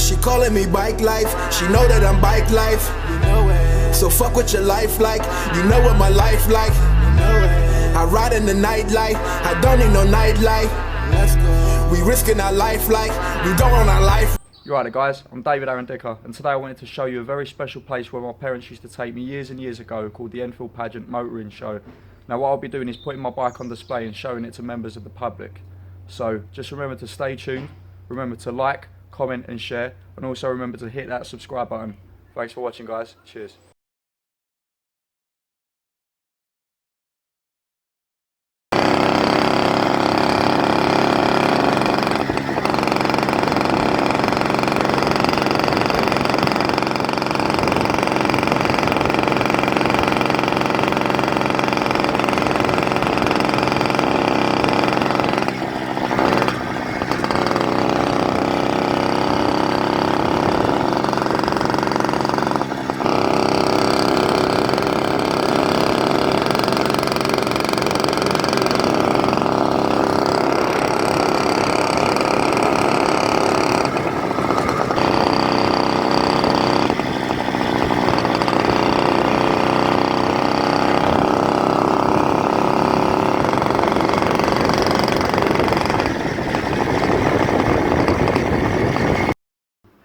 She calling me bike life, she know that I'm bike life. You know it. So fuck with your life like, you know what my life like. You know it. I ride in the nightlight, I don't need no nightlight. Let's go. We risking our life like, we don't own our life. You're right guys, I'm David Aaron Dicker, and today I wanted to show you a very special place where my parents used to take me years and years ago, called the Enfield Pageant Motoring Show. Now what I'll be doing is putting my bike on display and showing it to members of the public. So just remember to stay tuned, remember to like, comment and share, and also remember to hit that subscribe button. Thanks for watching guys, cheers.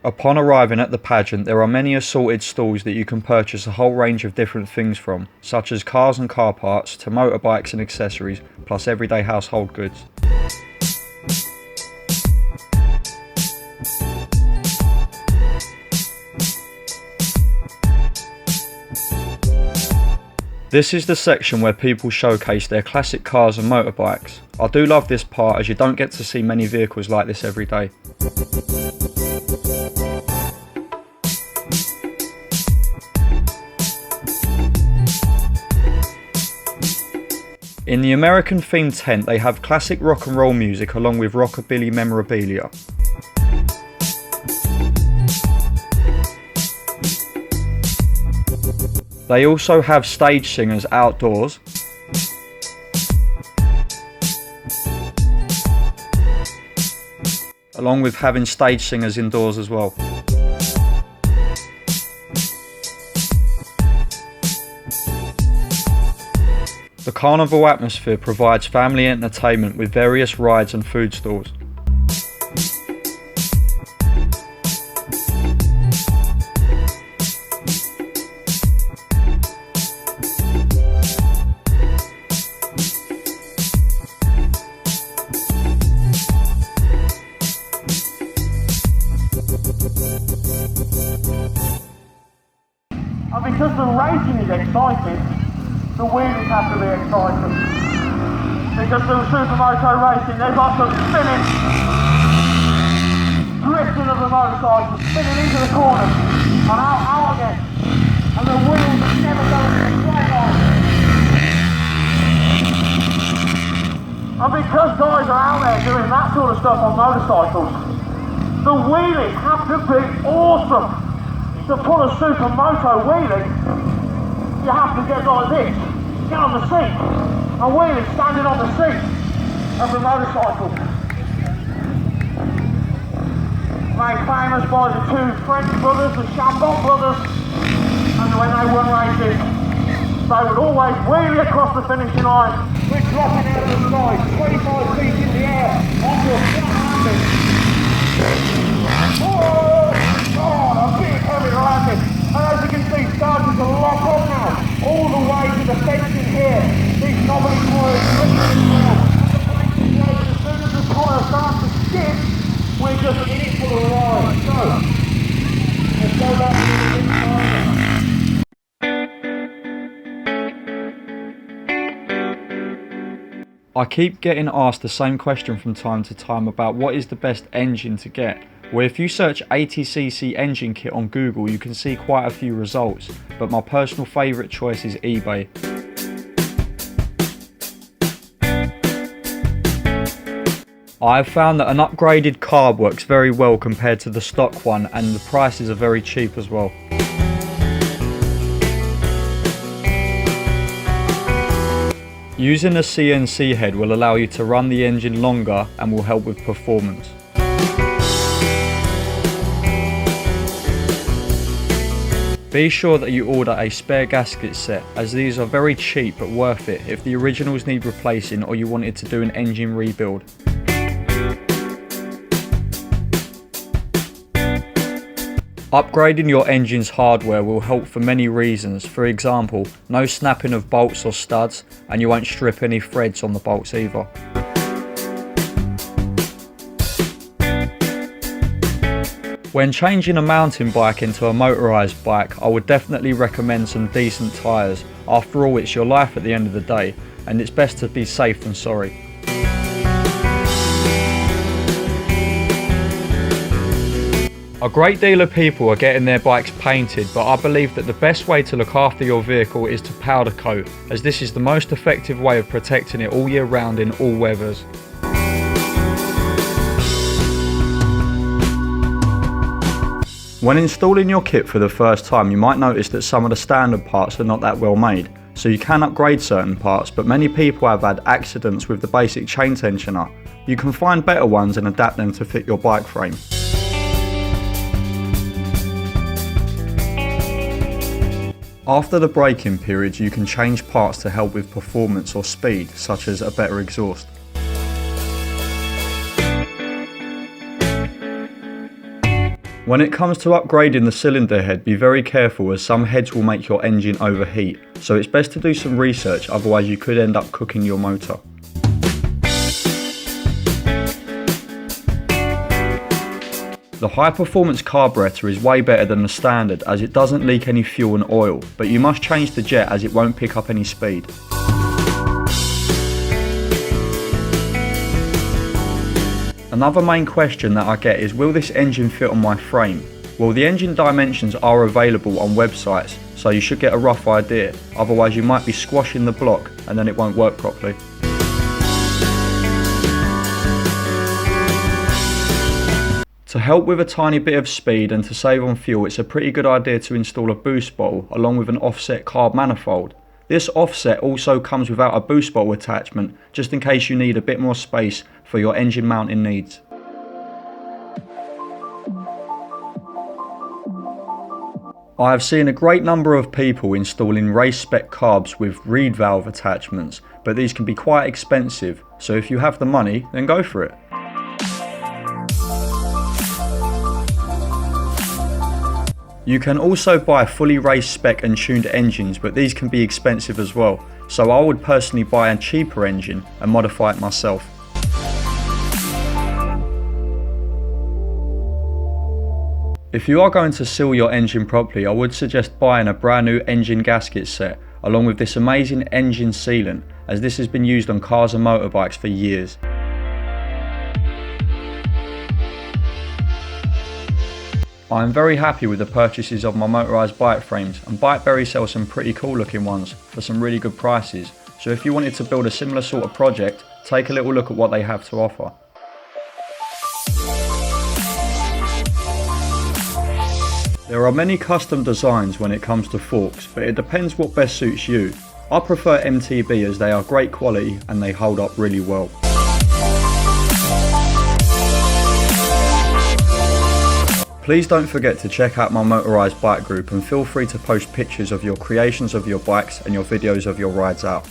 Upon arriving at the pageant, there are many assorted stalls that you can purchase a whole range of different things from, such as cars and car parts to motorbikes and accessories, plus everyday household goods. This is the section where people showcase their classic cars and motorbikes. I do love this part as you don't get to see many vehicles like this every day. In the American themed tent they have classic rock and roll music along with rockabilly memorabilia. They also have stage singers outdoors, along with having stage singers indoors as well. The carnival atmosphere provides family entertainment with various rides and food stalls. And because the racing is exciting, the wheelies have to be exciting. Because the supermoto racing, there's lots of spinning, drifting of the motorcycle, spinning into the corners, and out again. And the wheels are never going in a straight line. And because guys are out there doing that sort of stuff on motorcycles, the wheelies have to be awesome. To pull a supermoto wheelie, you have to get like this. Get on the seat, and wheelie standing on the seat of the motorcycle. Made famous by the two French brothers, the Chambon brothers, and when they won races, they would always wheelie across the finishing line. We're dropping out of the sky, 25 feet in the air, onto a flat landing. Oh, a big heavy landing. And as you can see, starting to lock up now, all the way to the fencing here. These knobbly tyres lifting well. As soon as the tyre starts to skid, we're just in it for the ride. So, let's go back to the inside. I keep getting asked the same question from time to time about what is the best engine to get. Well, if you search 80cc engine kit on Google, you can see quite a few results, but my personal favourite choice is eBay. I have found that an upgraded Carb works very well compared to the stock one, and the prices are very cheap as well. Using a CNC head will allow you to run the engine longer and will help with performance. Be sure that you order a spare gasket set, as these are very cheap but worth it if the originals need replacing or you wanted to do an engine rebuild. Upgrading your engine's hardware will help for many reasons. For example, no snapping of bolts or studs, and you won't strip any threads on the bolts either. When changing a mountain bike into a motorised bike, I would definitely recommend some decent tyres. After all, it's your life at the end of the day, and it's best to be safe than sorry. A great deal of people are getting their bikes painted, but I believe that the best way to look after your vehicle is to powder coat, as this is the most effective way of protecting it all year round in all weathers. When installing your kit for the first time, you might notice that some of the standard parts are not that well made, so you can upgrade certain parts, but many people have had accidents with the basic chain tensioner. You can find better ones and adapt them to fit your bike frame. After the braking periods, you can change parts to help with performance or speed, such as a better exhaust. When it comes to upgrading the cylinder head, be very careful, as some heads will make your engine overheat, so it's best to do some research, otherwise you could end up cooking your motor. The high performance carburetor is way better than the standard, as it doesn't leak any fuel and oil, but you must change the jet as it won't pick up any speed. Another main question that I get is, will this engine fit on my frame? Well, the engine dimensions are available on websites, so you should get a rough idea, otherwise you might be squashing the block and then it won't work properly. To help with a tiny bit of speed and to save on fuel, it's a pretty good idea to install a boost bottle along with an offset carb manifold. This offset also comes without a boost bottle attachment, just in case you need a bit more space for your engine mounting needs. I have seen a great number of people installing race spec carbs with reed valve attachments, but these can be quite expensive, so if you have the money, then go for it. You can also buy fully race spec and tuned engines, but these can be expensive as well, so I would personally buy a cheaper engine and modify it myself. If you are going to seal your engine properly, I would suggest buying a brand new engine gasket set along with this amazing engine sealant, as this has been used on cars and motorbikes for years. I am very happy with the purchases of my motorised bike frames, and Bikeberry sells some pretty cool looking ones for some really good prices, so if you wanted to build a similar sort of project, take a little look at what they have to offer. There are many custom designs when it comes to forks, but it depends what best suits you. I prefer MTB as they are great quality and they hold up really well. Please don't forget to check out my Motorised bike group, and feel free to post pictures of your creations of your bikes and your videos of your rides out.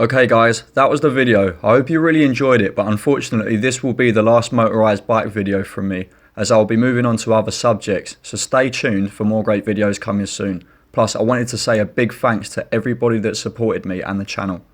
Okay guys, that was the video. I hope you really enjoyed it, but unfortunately this will be the last motorised bike video from me, as I'll be moving on to other subjects, so stay tuned for more great videos coming soon. Plus I wanted to say a big thanks to everybody that supported me and the channel.